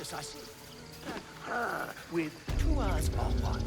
Yes, I see. With 2 hours or what?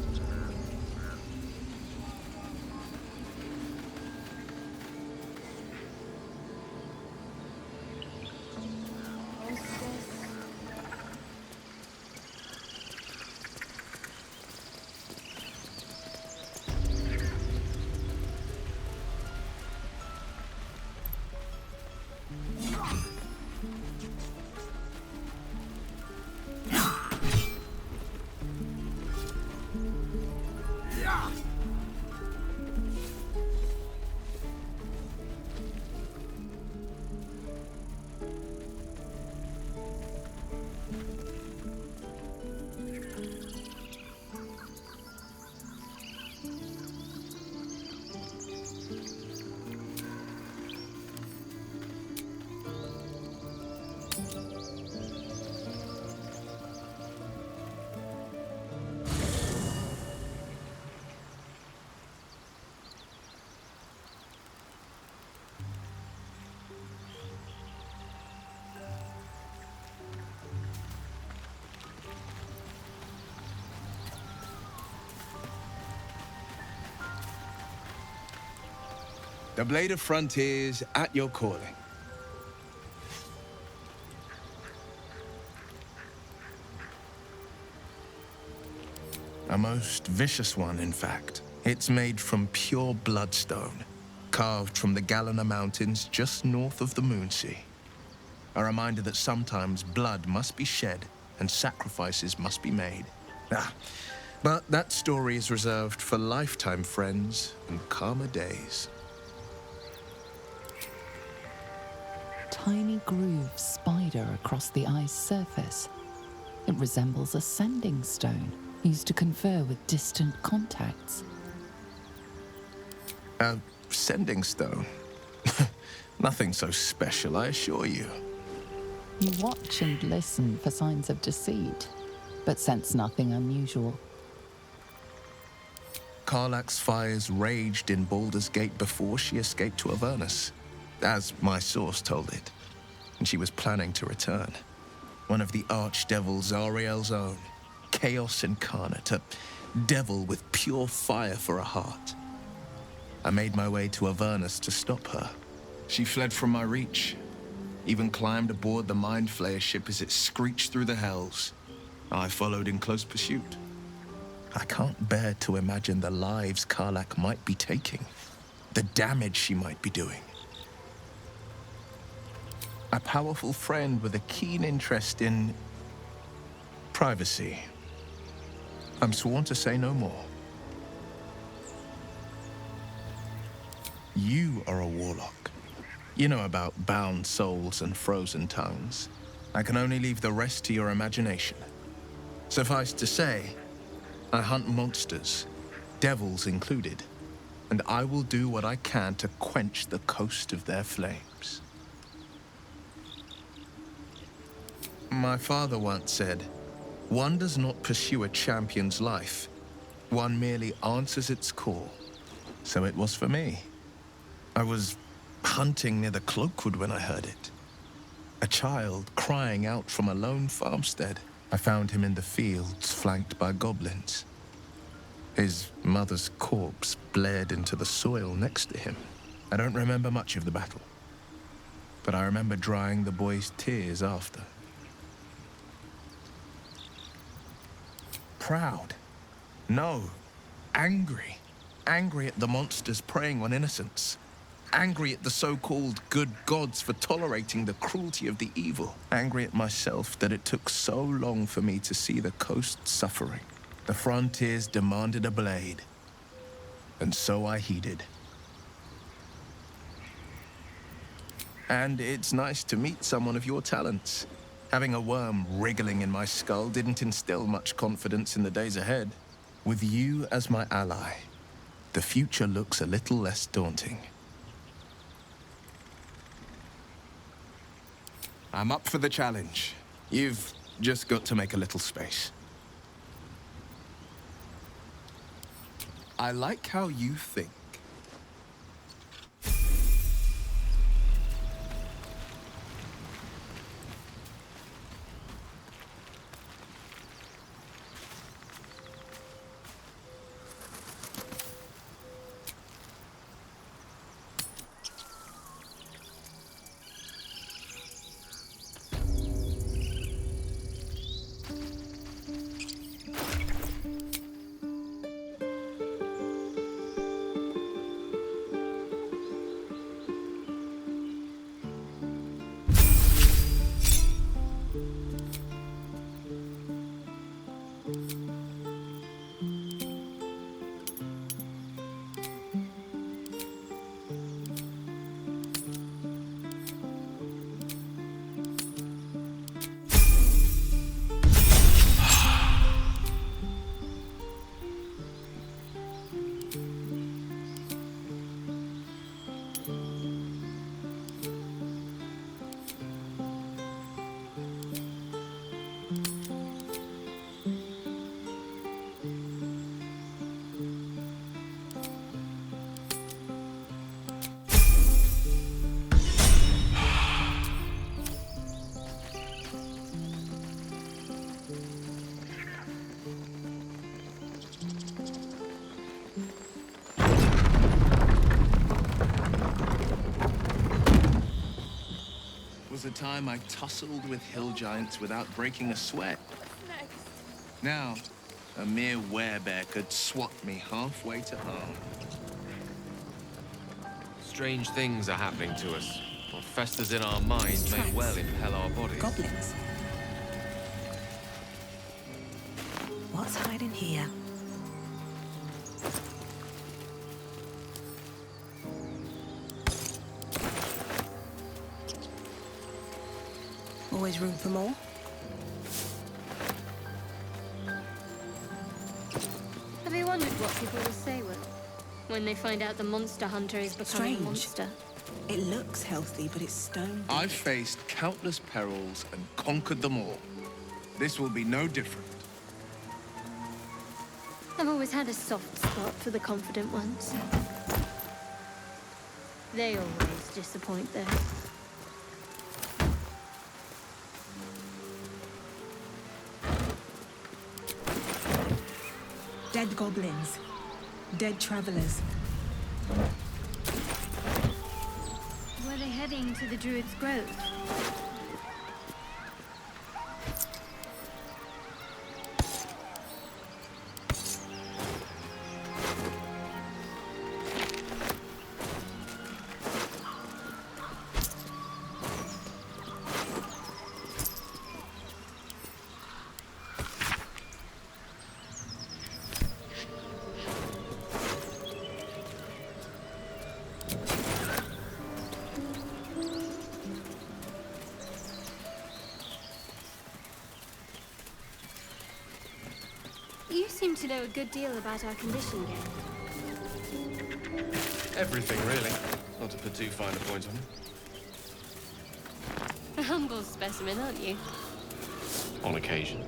The Blade of Frontiers at your calling. A most vicious one, in fact. It's made from pure bloodstone, carved from the Galena Mountains just north of the Moonsea. A reminder that sometimes blood must be shed and sacrifices must be made. But that story is reserved for lifetime friends and calmer days. Tiny grooves spider across the ice surface. It resembles a sending stone used to confer with distant contacts. A sending stone? Nothing so special, I assure you. You watch and listen for signs of deceit, but sense nothing unusual. Karlach's fires raged in Baldur's Gate before she escaped to Avernus, as my source told it, and she was planning to return. One of the archdevil Zariel's own, chaos incarnate, a devil with pure fire for a heart. I made my way to Avernus to stop her. She fled from my reach, even climbed aboard the Mind Flayer ship as it screeched through the hells. I followed in close pursuit. I can't bear to imagine the lives Karlach might be taking, the damage she might be doing. A powerful friend with a keen interest in privacy. I'm sworn to say no more. You are a warlock. You know about bound souls and frozen tongues. I can only leave the rest to your imagination. Suffice to say, I hunt monsters, devils included, and I will do what I can to quench the coast of their flames. My father once said, one does not pursue a champion's life. One merely answers its call. So it was for me. I was hunting near the Cloakwood when I heard it. A child crying out from a lone farmstead. I found him in the fields, flanked by goblins. His mother's corpse blared into the soil next to him. I don't remember much of the battle, but I remember drying the boy's tears after. Proud? No. Angry. Angry at the monsters preying on innocents. Angry at the so-called good gods for tolerating the cruelty of the evil. Angry at myself that it took so long for me to see the coast suffering. The frontiers demanded a blade, and so I heeded. And it's nice to meet someone of your talents. Having a worm wriggling in my skull didn't instill much confidence in the days ahead. With you as my ally, the future looks a little less daunting. I'm up for the challenge. You've just got to make a little space. I like how you think. a time I tussled with hill giants without breaking a sweat. Now, a mere werebear could swat me halfway to home. Strange things are happening to us. What festers in our minds may well impel our bodies. Goblins. What's hiding here? Always room for more? Have you wondered what people will say, Will, when they find out the monster hunter is becoming a Strange. monster? It looks healthy, but it's stone dead. I've faced countless perils and conquered them all. This will be no different. I've always had a soft spot for the confident ones. They always disappoint, though. Dead goblins. Dead travelers. Were they heading to the Druid's Grove? You seem to know a good deal about our condition, Gale. Everything, really. Not to put too fine a point on it. A humble specimen, aren't you? On occasion.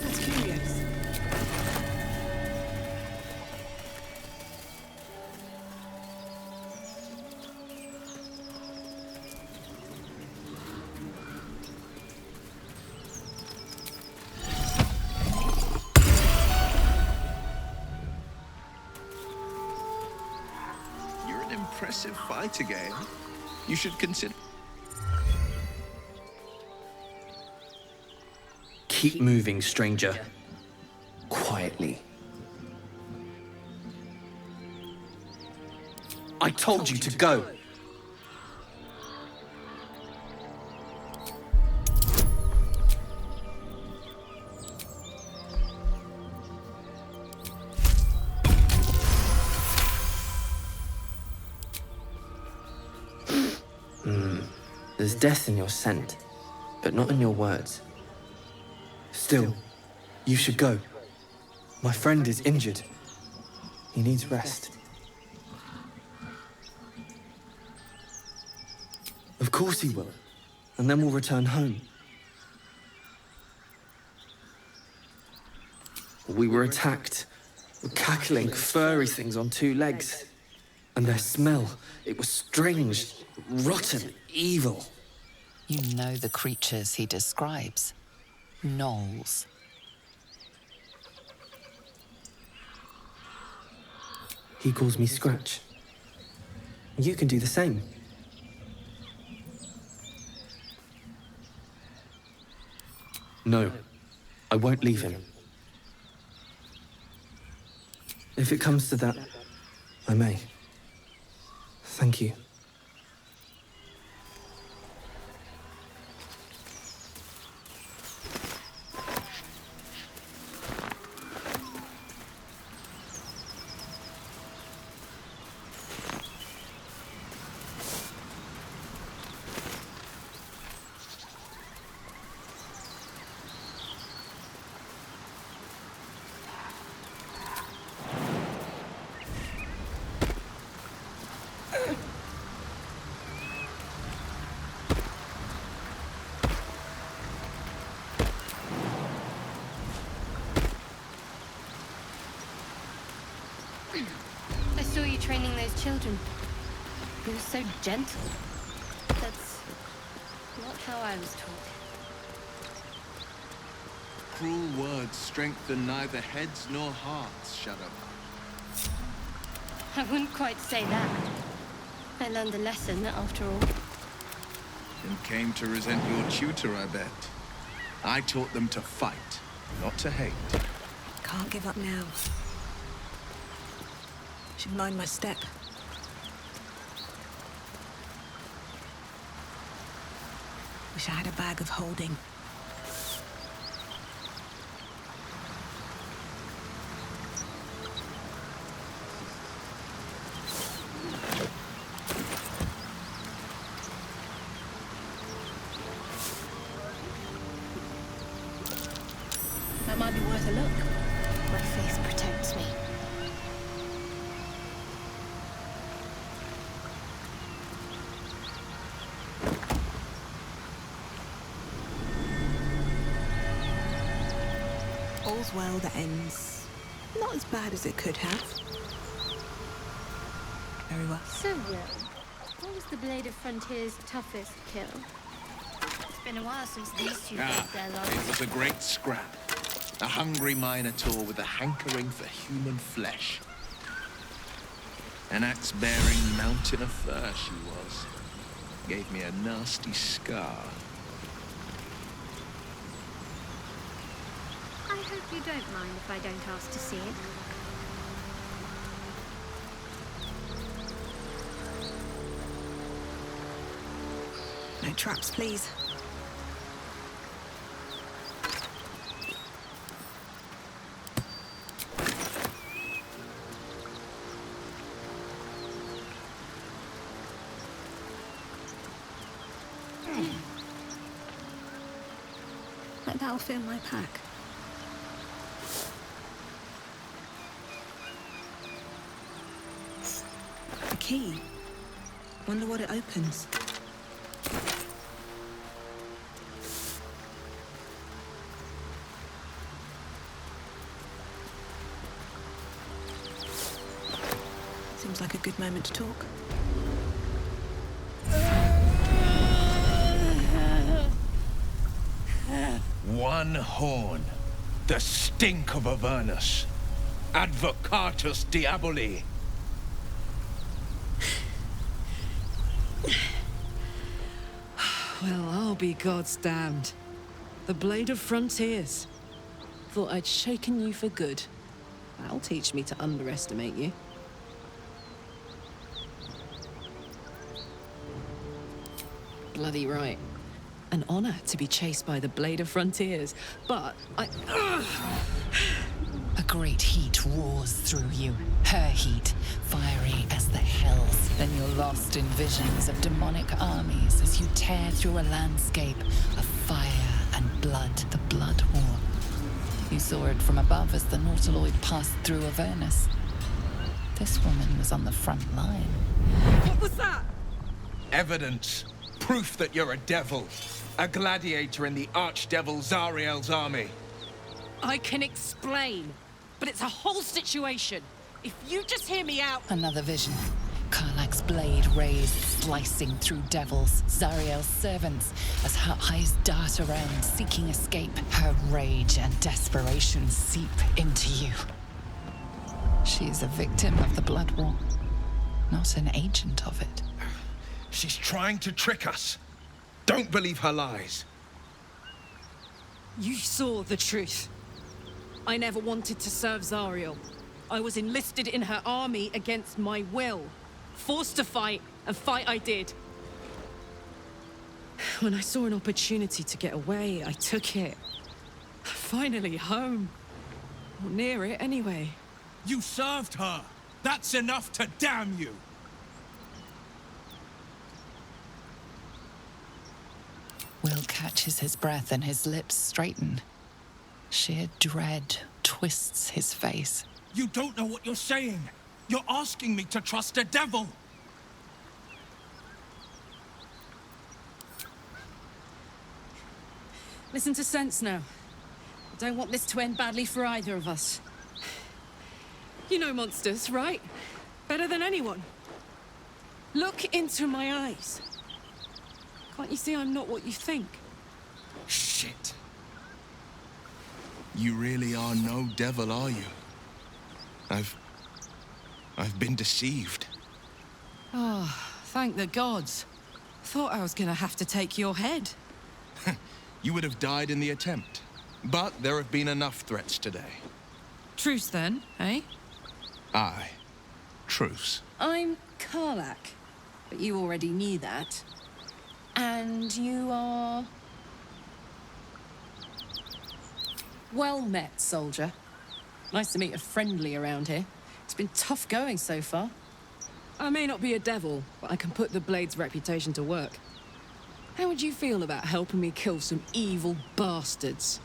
That's curious. You're an impressive fighter, Gale. You should consider... Keep moving, stranger. Quietly. I told you to go. There's death in your scent, but not in your words. Still, you should go. My friend is injured. He needs rest. Of course he will. And then we'll return home. We were attacked. Cackling, furry things on two legs. And their smell, it was strange, rotten, evil. You know the creatures he describes. Gnolls. He calls me Scratch. You can do the same. No, I won't leave him. If it comes to that, I may. Thank you. I saw you training those children. You were so gentle. That's not how I was taught. cruel words strengthen neither heads nor hearts, Shadow. I wouldn't quite say that. I learned a lesson, after all. And came to resent your tutor, I bet. I taught them to fight, not to hate. Can't give up now. Should mind my step. Wish I had a bag of holding. That might be worth a look. My faith protects me. All's well that ends not as bad as it could have. Very well. So, Will, what was the Blade of Frontier's toughest kill? It's been a while since these two faced their It loss. was a great scrap. A hungry minotaur with a hankering for human flesh. An axe-bearing mountain of fur she was. Gave me a nasty scar. I hope you don't mind if I don't ask to see it. No traps, please. Like that'll fit in my pack. A key. Wonder what it opens. Seems like a good moment to talk. One horn. The stink of Avernus. Advocatus Diaboli. Well, I'll be God's damned. The Blade of Frontiers. Thought I'd shaken you for good. That'll teach me to underestimate you. Bloody right. An honor to be chased by the Blade of Frontiers, but A great heat roars through you. Her heat, fiery as the hells. Then you're lost in visions of demonic armies as you tear through a landscape of fire and blood. The Blood War. You saw it from above as the Nautiloid passed through Avernus. This woman was on the front line. What was that? Evidence. Proof that you're a devil. A gladiator in the archdevil Zariel's army. I can explain, but it's a whole situation. If you just hear me out... Another vision. Karlach's blade raised, slicing through devils, Zariel's servants, as her eyes dart around, seeking escape. Her rage and desperation seep into you. She is a victim of the Blood War, not an agent of it. She's trying to trick us. Don't believe her lies. You saw the truth. I never wanted to serve Zariel. I was enlisted in her army against my will. Forced to fight, and fight I did. When I saw an opportunity to get away, I took it. Finally home. Or near it, anyway. You served her. That's enough to damn you. Will catches his breath and his lips straighten. Sheer dread twists his face. You don't know what you're saying. You're asking me to trust a devil. Listen to sense now. I don't want this to end badly for either of us. You know monsters, right? Better than anyone. Look into my eyes. Can't you see I'm not what you think? Shit. You really are no devil, are you? I've been deceived. Oh, thank the gods. Thought I was gonna have to take your head. You would have died in the attempt. But there have been enough threats today. Truce then, eh? Aye. Truce. I'm Karlach, but you already knew that. And you are... Well met, soldier. Nice to meet a friendly around here. It's been tough going so far. I may not be a devil, but I can put the Blade's reputation to work. How would you feel about helping me kill some evil bastards?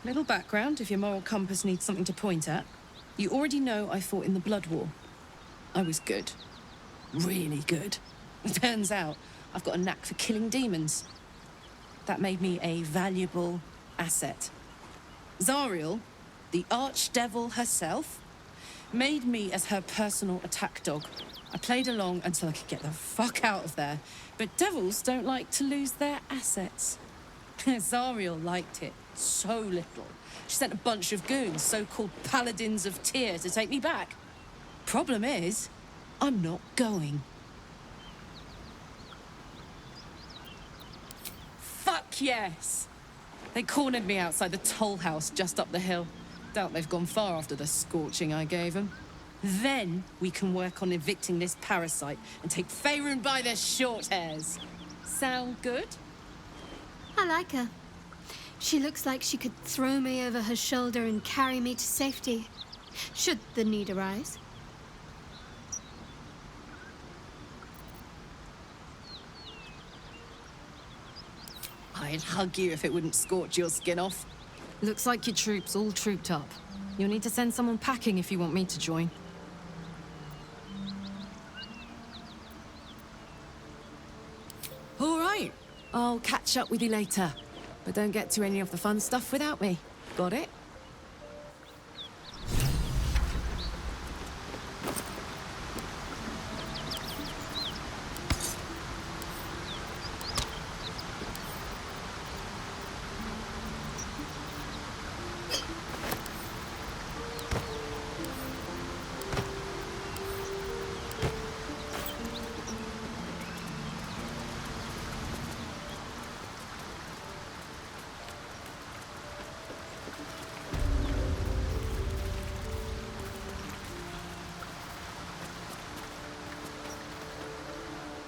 Little background if your moral compass needs something to point at. You already know I fought in the Blood War. I was good. Really good. Turns out I've got a knack for killing demons. That made me a valuable asset. Zariel, the archdevil herself, made me as her personal attack dog. I played along until I could get the fuck out of there. But devils don't like to lose their assets. Zariel liked it so little. She sent a bunch of goons, so-called paladins of Tyr, to take me back. Problem is, I'm not going. Fuck yes! They cornered me outside the toll house just up the hill. Doubt they've gone far after the scorching I gave them. Then we can work on evicting this parasite and take Faerun by the short hairs. Sound good? I like her. She looks like she could throw me over her shoulder and carry me to safety, should the need arise. I'd hug you if it wouldn't scorch your skin off. Looks like your troops all trooped up. You'll need to send someone packing if you want me to join. All right. I'll catch up with you later. But don't get to any of the fun stuff without me. Got it?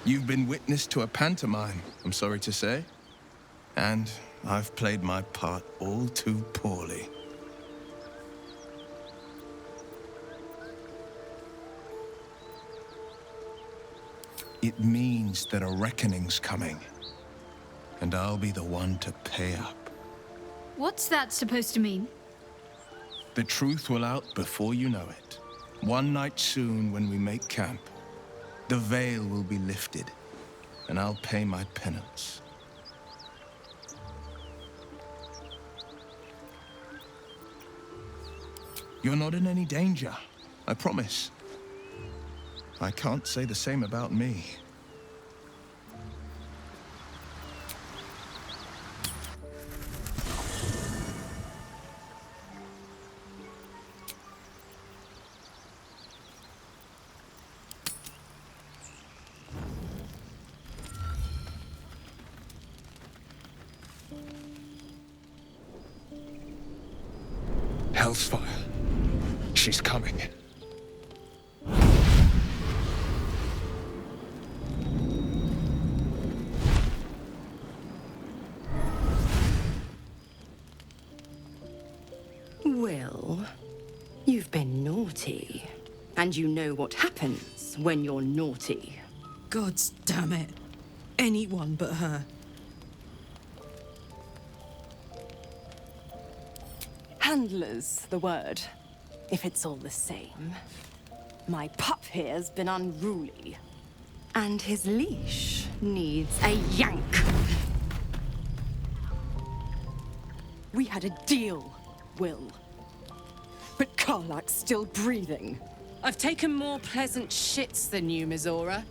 You've been witness to a pantomime, I'm sorry to say. And I've played my part all too poorly. It means that a reckoning's coming. And I'll be the one to pay up. What's that supposed to mean? The truth will out before you know it. One night soon when we make camp, the veil will be lifted, and I'll pay my penance. You're not in any danger, I promise. I can't say the same about me. Hellfire. She's coming. Wyll, you've been naughty. And you know what happens when you're naughty. Gods damn it. Anyone but her. Handler's the word, if it's all the same. My pup here's been unruly. And his leash needs a yank. We had a deal, Wyll. But Karlach's still breathing. I've taken more pleasant shits than you, Mizora.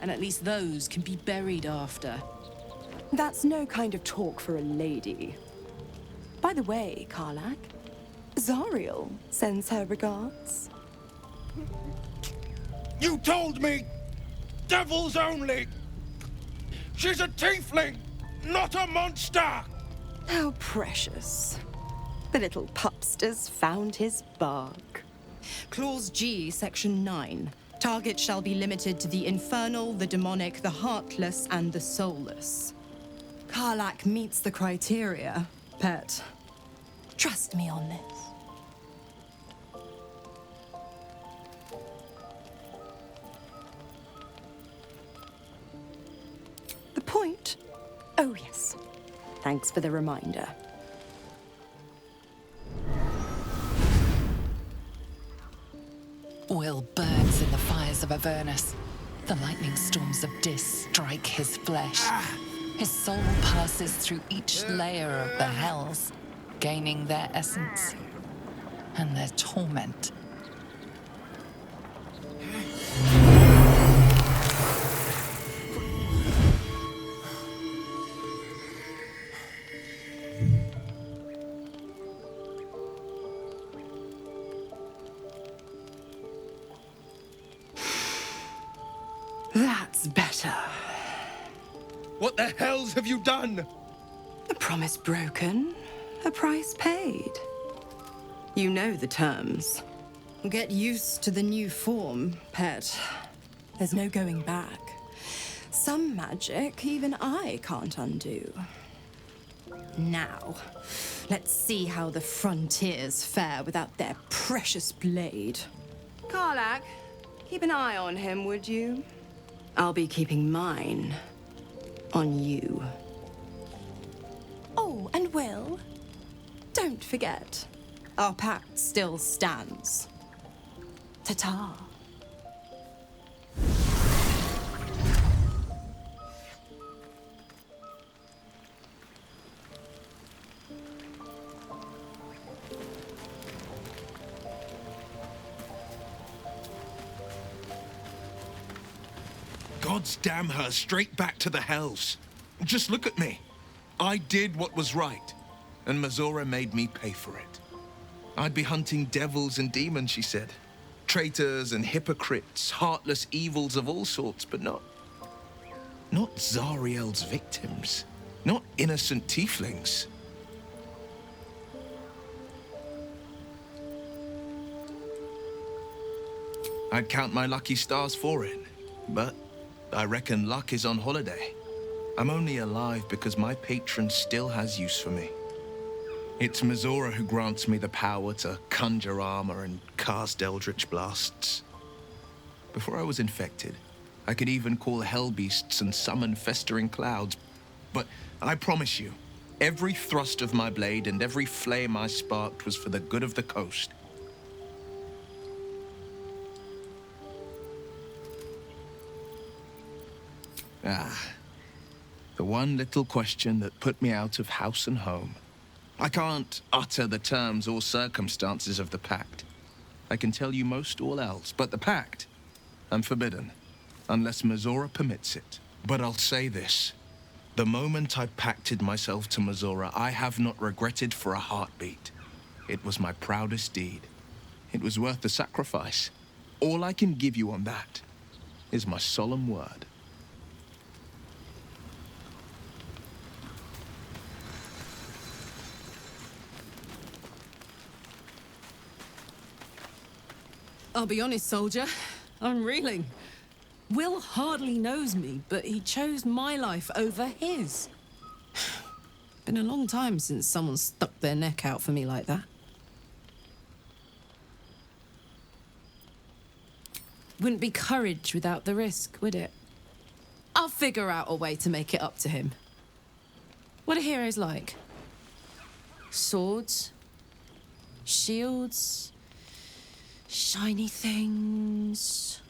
And at least those can be buried after. That's no kind of talk for a lady. By the way, Karlach, Zariel sends her regards. You told me! Devils only! She's a tiefling, not a monster! How precious. The little pupster's found his bark. Clause G, Section 9. Target shall be limited to the infernal, the demonic, the heartless, and the soulless. Karlach meets the criteria, pet. Trust me on this. The point? Oh, yes. Thanks for the reminder. Wyll burns in the fires of Avernus. The lightning storms of Dis strike his flesh. His soul passes through each layer of the hells, gaining their essence and their torment. That's better. What the hells have you done? A promise broken, a price paid. You know the terms. Get used to the new form, pet. There's no going back. Some magic even I can't undo. Now, let's see how the frontiers fare without their precious blade. Karlach, keep an eye on him, would you? I'll be keeping mine on you. Oh, and Wyll, don't forget, our pact still stands. Ta-ta. Gods damn her, straight back to the hells. Just look at me. I did what was right, and Mazora made me pay for it. I'd be hunting devils and demons, she said. Traitors and hypocrites, heartless evils of all sorts, but not Zariel's victims. Not innocent tieflings. I'd count my lucky stars for it, but I reckon luck is on holiday. I'm only alive because my patron still has use for me. It's Mazora who grants me the power to conjure armor and cast eldritch blasts. Before I was infected, I could even call hell beasts and summon festering clouds. But I promise you, every thrust of my blade and every flame I sparked was for the good of the coast. The one little question that put me out of house and home. I can't utter the terms or circumstances of the pact. I can tell you most all else, but the pact, I'm forbidden, unless Mazora permits it. But I'll say this. The moment I pacted myself to Mazora, I have not regretted for a heartbeat. It was my proudest deed. It was worth the sacrifice. All I can give you on that is my solemn word. I'll be honest, soldier. I'm reeling. Wyll hardly knows me, but he chose my life over his. Been a long time since someone stuck their neck out for me like that. Wouldn't be courage without the risk, would it? I'll figure out a way to make it up to him. What are heroes like? Swords? Shields? Shiny things?